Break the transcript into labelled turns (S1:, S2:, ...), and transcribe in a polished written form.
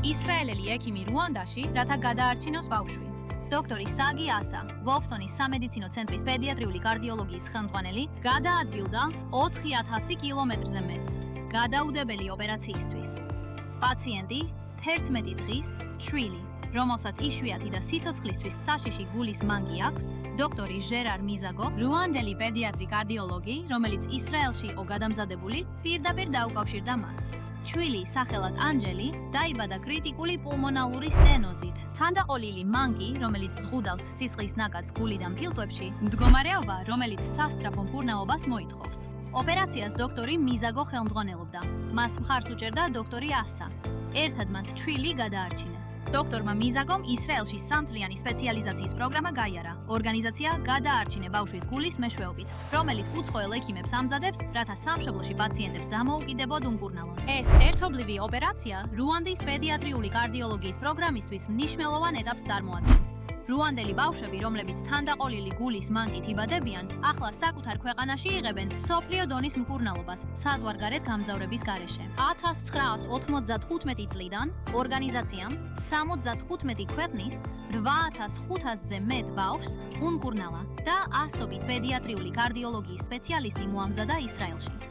S1: ისრაელელი ექიმი რუანდაში, რათა გადაარჩინოს ბავშვი. დოქტორი საგი ასა, ვოლფსონის სამედიცინო ცენტრის პედიატრიული კარდიოლოგიის ხელმძღვანელი, გადაადგილდა 4000 კილომეტრზე მეტს გადაუდებელი ოპერაციისთვის. პაციენტი 11 დღის შვილი, რომელსაც იშვიათი და სიცოცხლისთვის საშიში გულის მანგი აქვს, დოქტორი ჟერარ მიზაგო, რუანდელი პედიატრი კარდიოლოგი, რომელიც ისრაელში იყო გადამზადებული, პირდაპირ დაუკავშირდა მას. შვილი, სახელად ანჯელი, დაიბადა კრიტიკული პულმონალური სტენოზით. თანდაყოლილი მანგი, რომელიც ზღუდავს სისხლის ნაკადს გულიდან ფილტვებში, მდგომარეობა, რომელიც სასწრაფო მკურნალობას მოითხოვს. ოპერაციას დოქტორი მიზაგო ხელმძღვანელობდა. მას მხარს უჭერდა დოქტორი ასა. ერთად მათ შვილი გადაარჩინეს. დოქტორმა მიზაგომ ისრაელში სამწლიანი სპეციალიზაციის პროგრამა გაიარა. ორგანიზაცია გადაარჩინე ბავშვის გულის მეშვეობით, რომელიც უცხოელ ექიმებს ამზადებს, რათა სამშობლოში პაციენტებს დამოუკიდებოდ უმკურნალონ. ეს ერთობლივი ოპერაცია რუანდის პედიატრიული კარდიოლოგიის პროგრამისთვის მნიშვნელოვან ეტაპს წარმოადგენს. რუანდელი ბავშვები, რომლებიც თანდაყოლილი გულის მანკით იბადებიან, ახლა საკუთარ ქვეყანაში იღებენ მსოფლიო დონის მკურნალობას საზღვარგარეთ გამგზავრების გარეშე. 1995 წლიდან ორგანიზაციამ 75 ქვეყნის 8500-ზე მეტ ბავშვს უმკურნალა და ასობით პედიატრიული კარდიოლოგიის სპეციალისტი მოამზადა ისრაელში.